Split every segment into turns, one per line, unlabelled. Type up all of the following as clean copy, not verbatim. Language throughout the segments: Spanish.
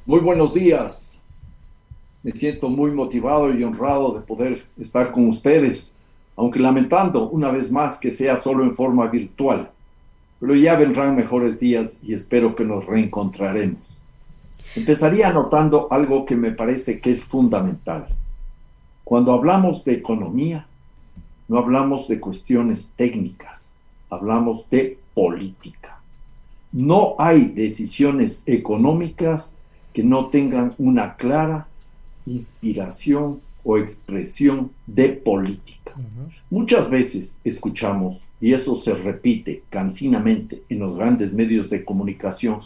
Muy buenos días. Me siento muy motivado y honrado de poder estar con ustedes, aunque lamentando una vez más que sea solo en forma virtual. Pero ya vendrán mejores días y espero que nos reencontraremos. Empezaría anotando algo que me parece que es fundamental. Cuando hablamos de economía, no hablamos de cuestiones técnicas, hablamos de política. No hay decisiones económicas que no tengan una clara inspiración o expresión de política.
Ujú.
Muchas veces escuchamos, y eso se repite cansinamente en los grandes medios de comunicación,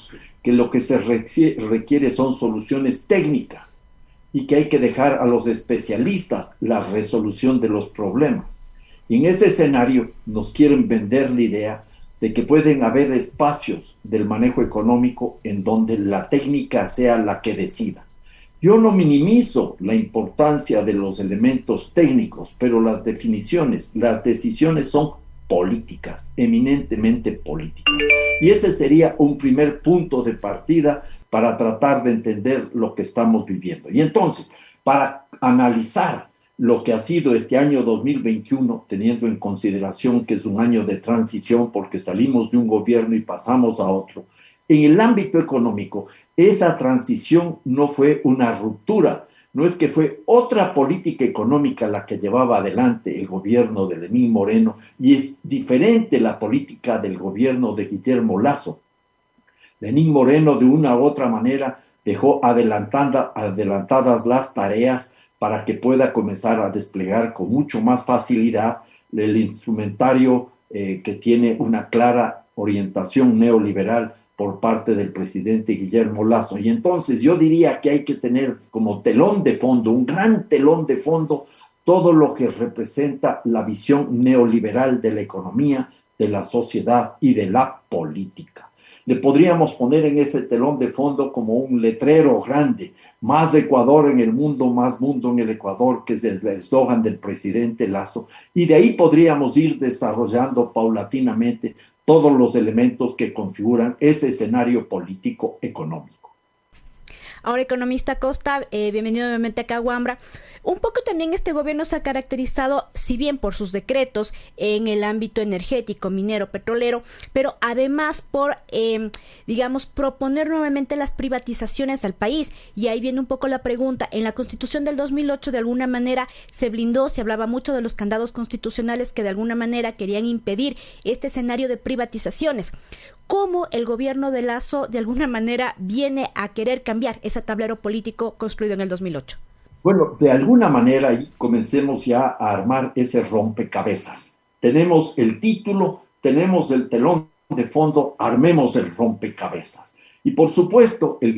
que lo que se requiere son soluciones técnicas y que hay que dejar a los especialistas la resolución de los problemas. Y en ese escenario nos quieren vender la idea de que pueden haber espacios del manejo económico en donde la técnica sea la que decida. Yo no minimizo la importancia de los elementos técnicos, pero las definiciones, las decisiones son políticas, eminentemente políticas. Y ese sería un primer punto de partida para tratar de entender lo que estamos viviendo. Y entonces, para analizar lo que ha sido este año 2021, teniendo en consideración que es un año de transición porque salimos de un gobierno y pasamos a otro, en el ámbito económico, esa transición no fue una ruptura, no es que fue otra política económica la que llevaba adelante el gobierno de Lenín Moreno y es diferente la política del gobierno de Guillermo Lasso. Lenín Moreno de una u otra manera dejó adelantadas las tareas para que pueda comenzar a desplegar con mucho más facilidad el instrumentario que tiene una clara orientación neoliberal por parte del presidente Guillermo Lasso. Y entonces yo diría que hay que tener como telón de fondo, un gran telón de fondo, todo lo que representa la visión neoliberal de la economía, de la sociedad y de la política. Le podríamos poner en ese telón de fondo como un letrero grande, más Ecuador en el mundo, más mundo en el Ecuador, que es el eslogan del presidente Lasso, y de ahí podríamos ir desarrollando paulatinamente todos los elementos que configuran ese escenario político económico.
Ahora, economista Costa, bienvenido nuevamente acá a Wambra. Un poco también este gobierno se ha caracterizado, si bien por sus decretos en el ámbito energético, minero, petrolero, pero además por, digamos, proponer nuevamente las privatizaciones al país. Y ahí viene un poco la pregunta. En la Constitución del 2008, de alguna manera, se blindó, se hablaba mucho de los candados constitucionales que de alguna manera querían impedir este escenario de privatizaciones. ¿Cómo el gobierno de Lasso de alguna manera viene a querer cambiar ese tablero político construido en el 2008?
Bueno, de alguna manera ahí comencemos ya a armar ese rompecabezas. Tenemos el título, tenemos el telón de fondo, armemos el rompecabezas. Y por supuesto, el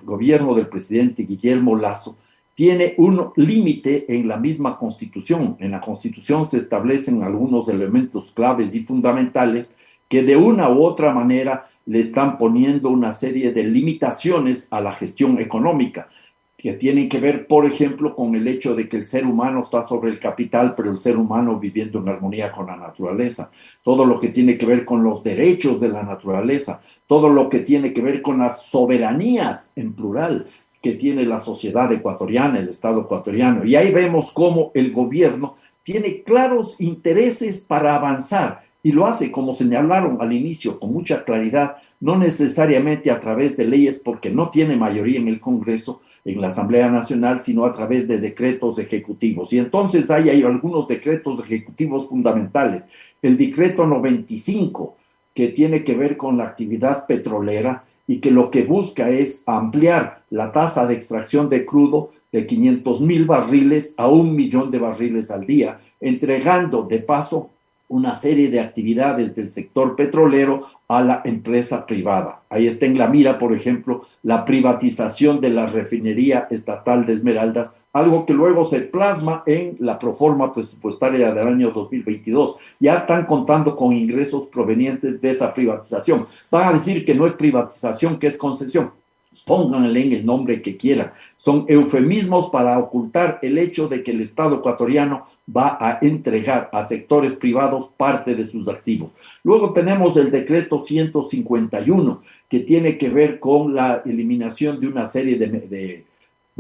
gobierno del presidente Guillermo Lasso tiene un límite en la misma Constitución. En la Constitución se establecen algunos elementos claves y fundamentales que de una u otra manera le están poniendo una serie de limitaciones a la gestión económica que tienen que ver, por ejemplo, con el hecho de que el ser humano está sobre el capital, pero el ser humano viviendo en armonía con la naturaleza. Todo lo que tiene que ver con los derechos de la naturaleza, todo lo que tiene que ver con las soberanías en plural que tiene la sociedad ecuatoriana, el Estado ecuatoriano. Y ahí vemos cómo el gobierno tiene claros intereses para avanzar y lo hace, como señalaron al inicio, con mucha claridad, no necesariamente a través de leyes porque no tiene mayoría en el Congreso, en la Asamblea Nacional, sino a través de decretos ejecutivos. Y entonces hay algunos decretos ejecutivos fundamentales. El decreto 95, que tiene que ver con la actividad petrolera y que lo que busca es ampliar la tasa de extracción de crudo de 500,000 barriles a 1 millón de barriles al día, entregando de paso una serie de actividades del sector petrolero a la empresa privada. Ahí está en la mira, por ejemplo, la privatización de la refinería estatal de Esmeraldas, algo que luego se plasma en la proforma presupuestaria del año 2022. Ya están contando con ingresos provenientes de esa privatización. Van a decir que no es privatización, que es concesión. pónganle en el nombre que quieran. Son eufemismos para ocultar el hecho de que el Estado ecuatoriano va a entregar a sectores privados parte de sus activos. Luego tenemos el decreto 151, que tiene que ver con la eliminación de una serie de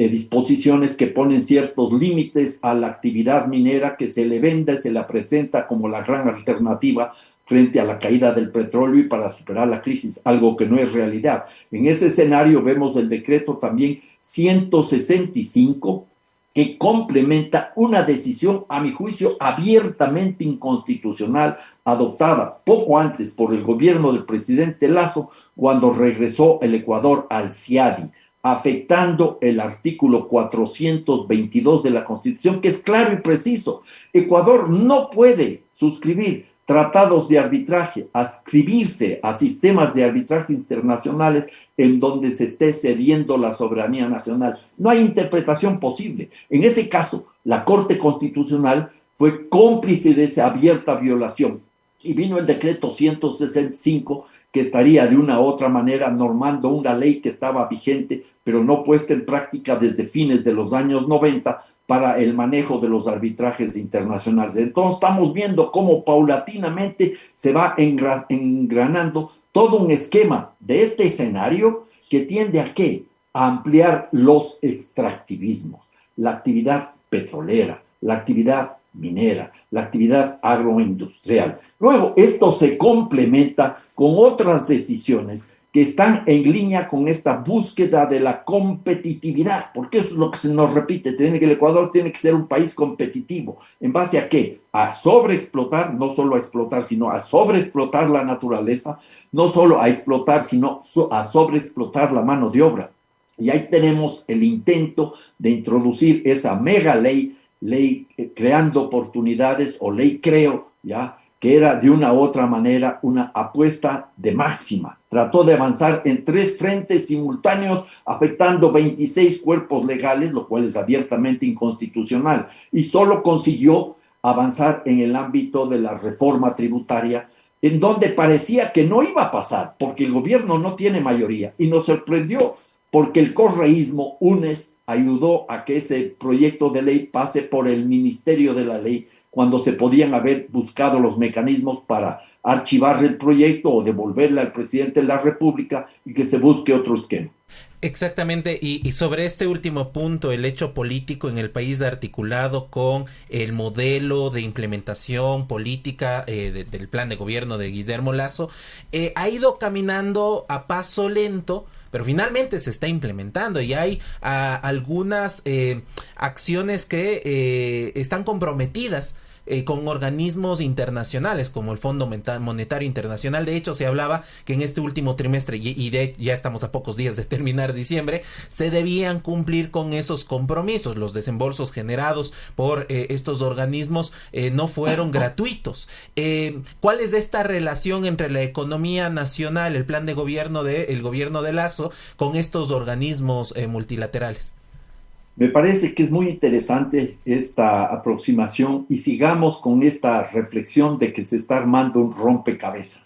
disposiciones que ponen ciertos límites a la actividad minera, que se le vende, se la presenta como la gran alternativa frente a la caída del petróleo y para superar la crisis, algo que no es realidad. En ese escenario vemos el decreto también 165, que complementa una decisión, a mi juicio, abiertamente inconstitucional, adoptada poco antes por el gobierno del presidente Lasso, cuando regresó el Ecuador al CIADI, afectando el artículo 422 de la Constitución, que es claro y preciso. Ecuador no puede suscribir tratados de arbitraje, adscribirse a sistemas de arbitraje internacionales en donde se esté cediendo la soberanía nacional. No hay interpretación posible. En ese caso, la Corte Constitucional fue cómplice de esa abierta violación y vino el decreto 165, que estaría de una u otra manera normando una ley que estaba vigente, pero no puesta en práctica desde fines de los años 90, para el manejo de los arbitrajes internacionales. Entonces estamos viendo cómo paulatinamente se va engranando todo un esquema de este escenario que tiende ¿a qué? A ampliar los extractivismos, la actividad petrolera, la actividad minera, la actividad agroindustrial. Luego, esto se complementa con otras decisiones que están en línea con esta búsqueda de la competitividad, porque eso es lo que se nos repite, el Ecuador tiene que ser un país competitivo. ¿En base a qué? A sobreexplotar, no solo a explotar, sino a sobreexplotar la naturaleza, no solo a explotar, sino a sobreexplotar la mano de obra. Y ahí tenemos el intento de introducir esa mega ley creando oportunidades, o ley creo, ¿ya?, que era de una u otra manera una apuesta de máxima. Trató de avanzar en 3 frentes simultáneos, afectando 26 cuerpos legales, lo cual es abiertamente inconstitucional, y solo consiguió avanzar en el ámbito de la reforma tributaria, en donde parecía que no iba a pasar, porque el gobierno no tiene mayoría, y nos sorprendió, porque el correísmo, UNES, ayudó a que ese proyecto de ley pase por el Ministerio de la Ley, cuando se podían haber buscado los mecanismos para archivar el proyecto o devolverle al presidente de la República y que se busque otro esquema.
Exactamente, y sobre este último punto, el hecho político en el país articulado con el modelo de implementación política del plan de gobierno de Guillermo Lasso, ha ido caminando a paso lento, pero finalmente se está implementando y hay algunas acciones que están comprometidas con organismos internacionales como el Fondo Monetario Internacional. De hecho, se hablaba que en este último trimestre, ya estamos a pocos días de terminar diciembre, se debían cumplir con esos compromisos. Los desembolsos generados por estos organismos no fueron gratuitos. ¿Cuál es esta relación entre la economía nacional, el plan de gobierno el gobierno de Lasso, con estos organismos multilaterales?
Me parece que es muy interesante esta aproximación y sigamos con esta reflexión de que se está armando un rompecabezas.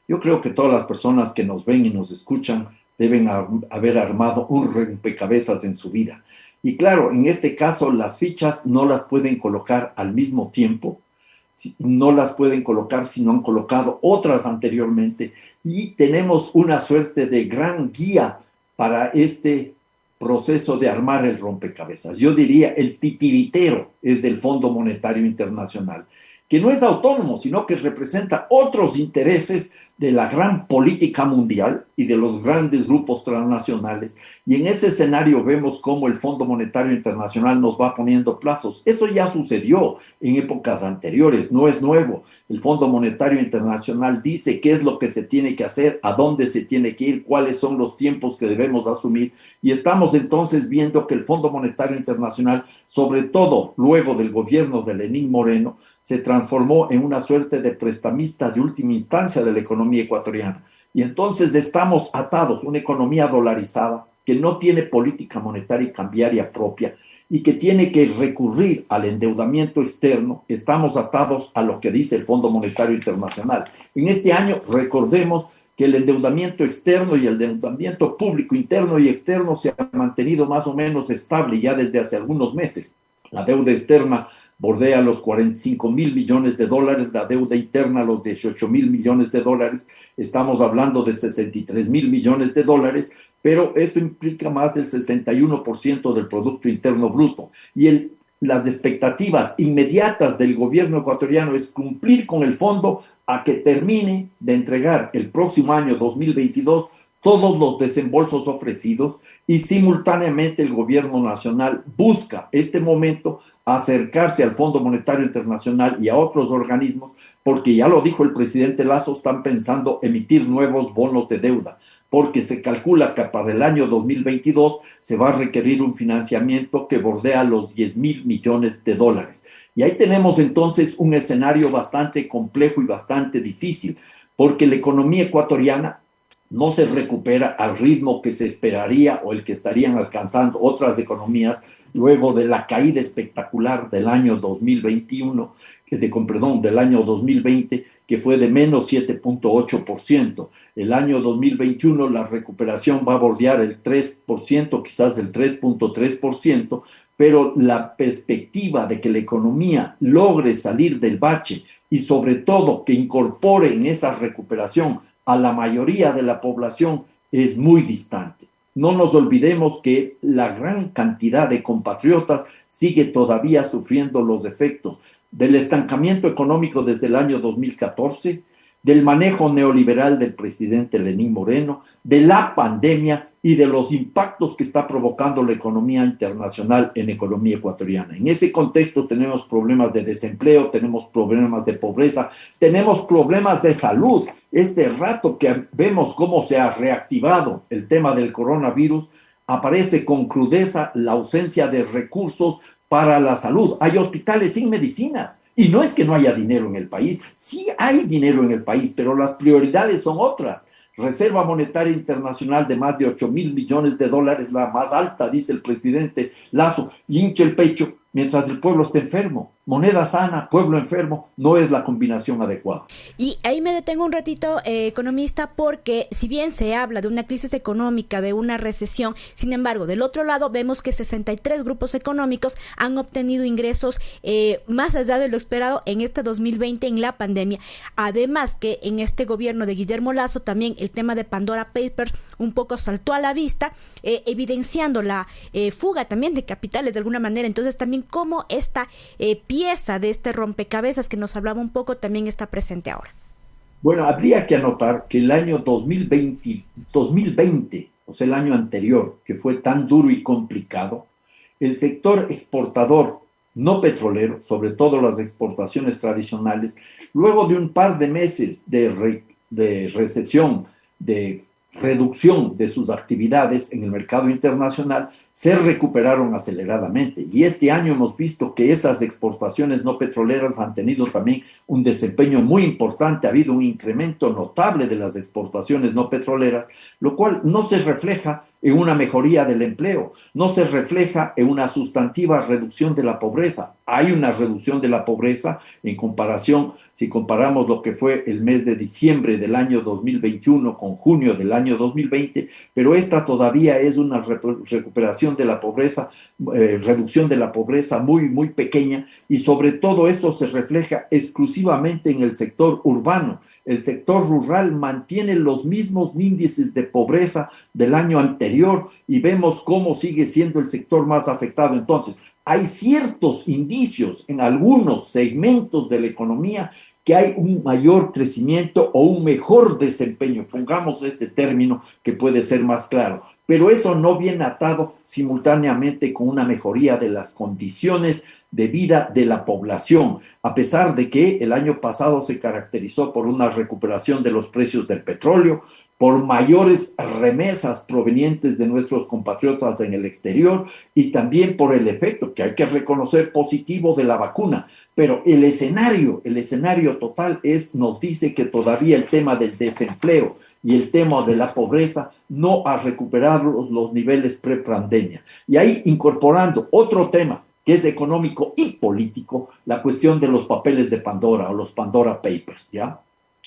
Yo creo que todas las personas que nos ven y nos escuchan deben haber armado un rompecabezas en su vida. Y claro, en este caso las fichas no las pueden colocar al mismo tiempo, no las pueden colocar si no han colocado otras anteriormente, y tenemos una suerte de gran guía para este proceso de armar el rompecabezas. Yo diría el titiritero es del Fondo Monetario Internacional, que no es autónomo, sino que representa otros intereses de la gran política mundial y de los grandes grupos transnacionales. Y en ese escenario vemos cómo el Fondo Monetario Internacional nos va poniendo plazos. Eso ya sucedió en épocas anteriores, no es nuevo. El Fondo Monetario Internacional dice qué es lo que se tiene que hacer, a dónde se tiene que ir, cuáles son los tiempos que debemos asumir. Y estamos entonces viendo que el Fondo Monetario Internacional, sobre todo luego del gobierno de Lenín Moreno, se transformó en una suerte de prestamista de última instancia de la economía ecuatoriana. Y entonces estamos atados, una economía dolarizada que no tiene política monetaria y cambiaria propia y que tiene que recurrir al endeudamiento externo. Estamos atados a lo que dice el Fondo Monetario Internacional. En este año, recordemos que el endeudamiento externo y el endeudamiento público interno y externo se ha mantenido más o menos estable ya desde hace algunos meses. La deuda externa bordea los 45.000 millones de dólares, la deuda interna los 18.000 millones de dólares, estamos hablando de 63.000 millones de dólares, pero esto implica más del 61% del Producto Interno Bruto. Y las expectativas inmediatas del gobierno ecuatoriano es cumplir con el fondo a que termine de entregar el próximo año 2022 todos los desembolsos ofrecidos, y simultáneamente el gobierno nacional busca este momento acercarse al Fondo Monetario Internacional y a otros organismos, porque ya lo dijo el presidente Lasso, están pensando emitir nuevos bonos de deuda, porque se calcula que para el año 2022 se va a requerir un financiamiento que bordea los 10.000 millones de dólares. Y ahí tenemos entonces un escenario bastante complejo y bastante difícil, porque la economía ecuatoriana no se recupera al ritmo que se esperaría o el que estarían alcanzando otras economías luego de la caída espectacular del año 2021, del año 2020, que fue de menos 7.8%. El año 2021 la recuperación va a bordear el 3%, quizás el 3.3%, pero la perspectiva de que la economía logre salir del bache y sobre todo que incorpore en esa recuperación a la mayoría de la población es muy distante. No nos olvidemos que la gran cantidad de compatriotas sigue todavía sufriendo los efectos del estancamiento económico desde el año 2014, del manejo neoliberal del presidente Lenín Moreno, de la pandemia y de los impactos que está provocando la economía internacional en la economía ecuatoriana. En ese contexto tenemos problemas de desempleo, tenemos problemas de pobreza, tenemos problemas de salud. Este rato que vemos cómo se ha reactivado el tema del coronavirus, aparece con crudeza la ausencia de recursos para la salud. Hay hospitales sin medicinas. Y no es que no haya dinero en el país, sí hay dinero en el país, pero las prioridades son otras. Reserva Monetaria Internacional de más de 8.000 millones de dólares, la más alta, dice el presidente Lasso, y hincha el pecho mientras el pueblo está enfermo. Moneda sana, pueblo enfermo, no es la combinación adecuada.
Y ahí me detengo un ratito, economista, porque si bien se habla de una crisis económica, de una recesión, sin embargo, del otro lado vemos que 63 grupos económicos han obtenido ingresos más allá de lo esperado en este 2020 en la pandemia. Además que en este gobierno de Guillermo Lasso también el tema de Pandora Papers un poco saltó a la vista, evidenciando la fuga también de capitales de alguna manera. Entonces también cómo esta pieza de este rompecabezas que nos hablaba un poco también está presente ahora.
Bueno, habría que anotar que el año 2020, o sea, el año anterior, que fue tan duro y complicado, el sector exportador no petrolero, sobre todo las exportaciones tradicionales, luego de un par de meses de recesión, de reducción de sus actividades en el mercado internacional, se recuperaron aceleradamente. Y este año hemos visto que esas exportaciones no petroleras han tenido también un desempeño muy importante. Ha habido un incremento notable de las exportaciones no petroleras, lo cual no se refleja en una mejoría del empleo, no se refleja en una sustantiva reducción de la pobreza. Hay una reducción de la pobreza en comparación, si comparamos lo que fue el mes de diciembre del año 2021 con junio del año 2020, pero esta todavía es una recuperación de la pobreza, reducción de la pobreza muy, muy pequeña, y sobre todo esto se refleja exclusivamente en el sector urbano. El sector rural mantiene los mismos índices de pobreza del año anterior y vemos cómo sigue siendo el sector más afectado. Entonces, hay ciertos indicios en algunos segmentos de la economía que hay un mayor crecimiento o un mejor desempeño, pongamos este término que puede ser más claro, pero eso no viene atado simultáneamente con una mejoría de las condiciones de vida de la población, a pesar de que el año pasado se caracterizó por una recuperación de los precios del petróleo, por mayores remesas provenientes de nuestros compatriotas en el exterior y también por el efecto que hay que reconocer positivo de la vacuna. Pero el escenario total nos dice que todavía el tema del desempleo y el tema de la pobreza no ha recuperado los niveles pre-pandemia. Y ahí incorporando otro tema que es económico y político, la cuestión de los papeles de Pandora o los Pandora Papers, ¿ya?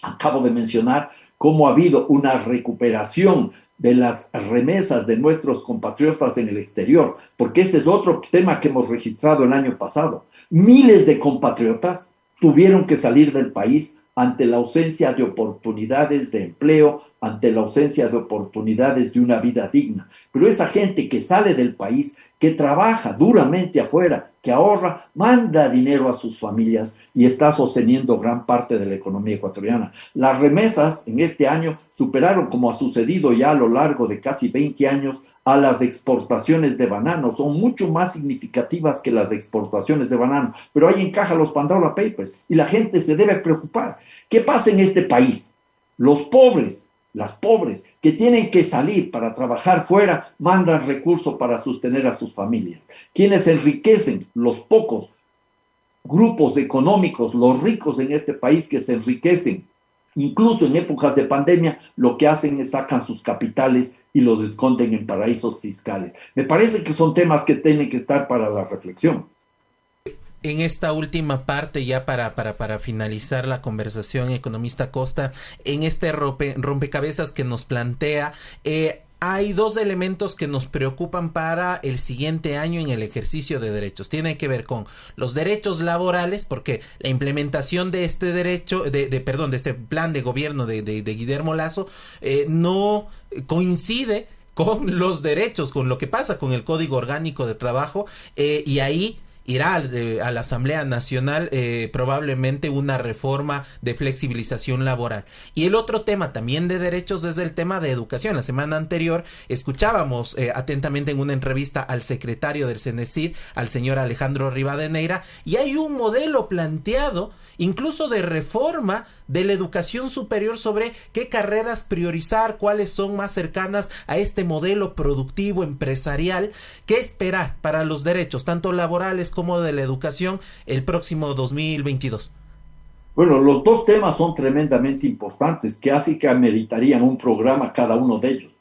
Acabo de mencionar cómo ha habido una recuperación de las remesas de nuestros compatriotas en el exterior, porque este es otro tema que hemos registrado el año pasado. Miles de compatriotas tuvieron que salir del país ante la ausencia de oportunidades de empleo, ante la ausencia de oportunidades de una vida digna. Pero esa gente que sale del país, que trabaja duramente afuera, que ahorra, manda dinero a sus familias y está sosteniendo gran parte de la economía ecuatoriana. Las remesas en este año superaron, como ha sucedido ya a lo largo de casi 20 años, a las exportaciones de banano. Son mucho más significativas que las exportaciones de banano. Pero ahí encaja los Pandora Papers y la gente se debe preocupar. ¿Qué pasa en este país? Los pobres, las pobres que tienen que salir para trabajar fuera, mandan recursos para sostener a sus familias. Quienes se enriquecen, los pocos grupos económicos, los ricos en este país que se enriquecen, incluso en épocas de pandemia, lo que hacen es sacan sus capitales y los esconden en paraísos fiscales. Me parece que son temas que tienen que estar para la reflexión.
En esta última parte, ya para finalizar la conversación, economista Costa, en este rompecabezas que nos plantea, hay dos elementos que nos preocupan para el siguiente año en el ejercicio de derechos. Tiene que ver con los derechos laborales, porque la implementación de este derecho, de este plan de gobierno de Guillermo Lasso, no coincide con los derechos, con lo que pasa con el Código Orgánico de Trabajo, y ahí irá a la Asamblea Nacional probablemente una reforma de flexibilización laboral. Y el otro tema también de derechos es el tema de educación. La semana anterior escuchábamos atentamente en una entrevista al secretario del CENESID, al señor Alejandro Rivadeneira, y hay un modelo planteado incluso de reforma de la educación superior sobre qué carreras priorizar, cuáles son más cercanas a este modelo productivo empresarial, qué esperar para los derechos, tanto laborales como de la educación, el próximo 2022.
Bueno, los dos temas son tremendamente importantes, que así que ameritarían un programa cada uno de ellos.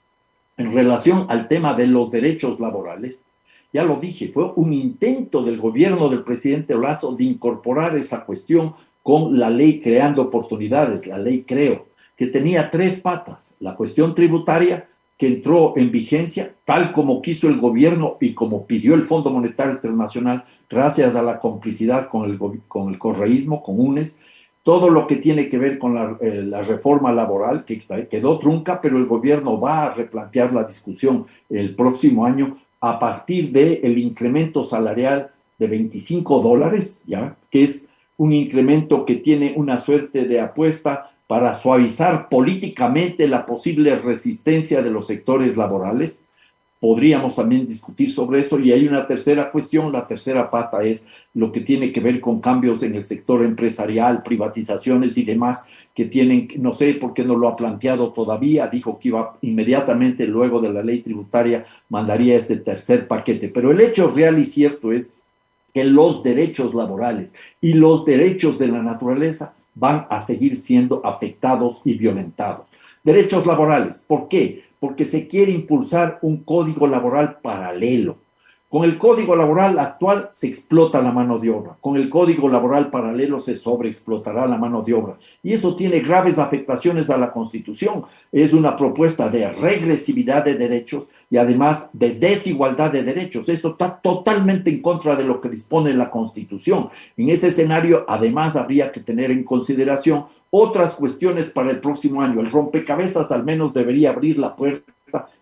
En relación al tema de los derechos laborales, ya lo dije, fue un intento del gobierno del presidente Lasso de incorporar esa cuestión con la ley creando oportunidades, la ley Creo, que tenía tres patas. La cuestión tributaria, que entró en vigencia tal como quiso el gobierno y como pidió el Fondo Monetario Internacional, gracias a la complicidad con el correísmo, con UNES. Todo lo que tiene que ver con la reforma laboral, que quedó trunca, pero el gobierno va a replantear la discusión el próximo año a partir del incremento salarial de $25, ¿ya? Que es un incremento que tiene una suerte de apuesta para suavizar políticamente la posible resistencia de los sectores laborales. Podríamos también discutir sobre eso. Y hay una tercera cuestión, la tercera pata es lo que tiene que ver con cambios en el sector empresarial, privatizaciones y demás, que tienen, no sé por qué no lo ha planteado todavía, dijo que iba inmediatamente luego de la ley tributaria, mandaría ese tercer paquete. Pero el hecho real y cierto es que los derechos laborales y los derechos de la naturaleza van a seguir siendo afectados y violentados. Derechos laborales, ¿por qué? Porque se quiere impulsar un código laboral paralelo. Con el código laboral actual se explota la mano de obra. Con el código laboral paralelo se sobreexplotará la mano de obra. Y eso tiene graves afectaciones a la Constitución. Es una propuesta de regresividad de derechos y además de desigualdad de derechos. Eso está totalmente en contra de lo que dispone la Constitución. En ese escenario, además, habría que tener en consideración otras cuestiones para el próximo año. El rompecabezas al menos debería abrir la puerta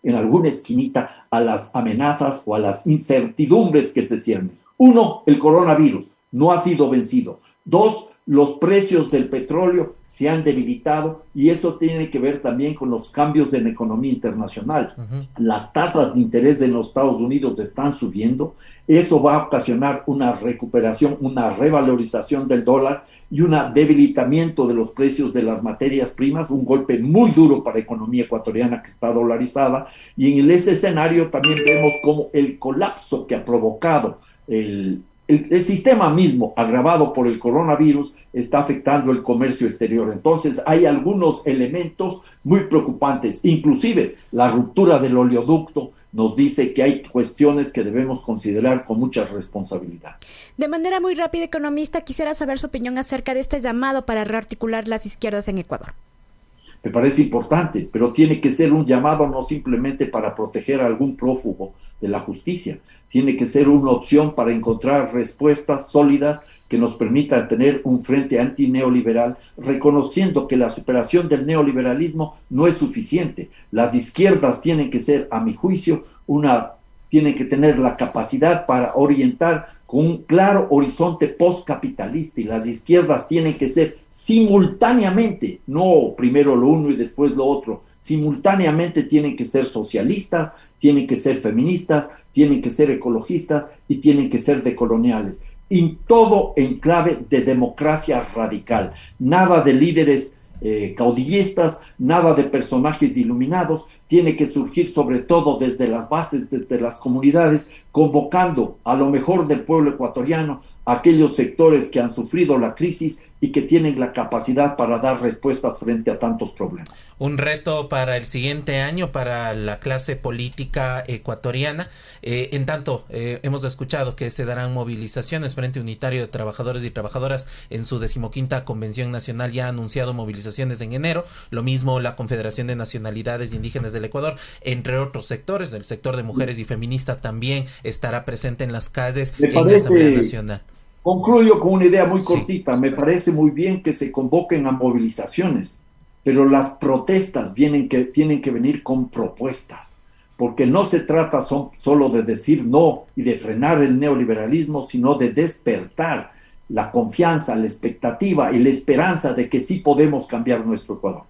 en alguna esquinita a las amenazas o a las incertidumbres que se ciernen. Uno, el coronavirus no ha sido vencido. Dos, los precios del petróleo se han debilitado y eso tiene que ver también con los cambios en la economía internacional. Las tasas de interés de los Estados Unidos están subiendo. Eso va a ocasionar una recuperación, una revalorización del dólar y un debilitamiento de los precios de las materias primas, un golpe muy duro para la economía ecuatoriana que está dolarizada. Y en ese escenario también vemos como el colapso que ha provocado el sistema mismo, agravado por el coronavirus, está afectando el comercio exterior. Entonces hay algunos elementos muy preocupantes, inclusive la ruptura del oleoducto nos dice que hay cuestiones que debemos considerar con mucha responsabilidad.
De manera muy rápida, economista, quisiera saber su opinión acerca de este llamado para rearticular las izquierdas en Ecuador.
Me parece importante, pero tiene que ser un llamado no simplemente para proteger a algún prófugo de la justicia, tiene que ser una opción para encontrar respuestas sólidas que nos permitan tener un frente antineoliberal, reconociendo que la superación del neoliberalismo no es suficiente. Las izquierdas tienen que ser, a mi juicio, tienen que tener la capacidad para orientar con un claro horizonte postcapitalista, y las izquierdas tienen que ser simultáneamente, no primero lo uno y después lo otro, simultáneamente tienen que ser socialistas, tienen que ser feministas, tienen que ser ecologistas y tienen que ser decoloniales. Y todo en clave de democracia radical, nada de líderes caudillistas, nada de personajes iluminados, tiene que surgir sobre todo desde las bases, desde las comunidades, convocando a lo mejor del pueblo ecuatoriano, a aquellos sectores que han sufrido la crisis y que tienen la capacidad para dar respuestas frente a tantos problemas.
Un reto para el siguiente año para la clase política ecuatoriana. En tanto, hemos escuchado que se darán movilizaciones. Frente Unitario de Trabajadores y Trabajadoras en su 15ª Convención Nacional ya ha anunciado movilizaciones en enero. Lo mismo la Confederación de Nacionalidades Indígenas del Ecuador, entre otros sectores. El sector de mujeres y feminista también estará presente en las calles en la Asamblea Nacional.
Concluyo con una idea muy cortita. Me parece muy bien que se convoquen a movilizaciones, pero las protestas tienen que venir con propuestas, porque no se trata solo de decir no y de frenar el neoliberalismo, sino de despertar la confianza, la expectativa y la esperanza de que sí podemos cambiar nuestro Ecuador.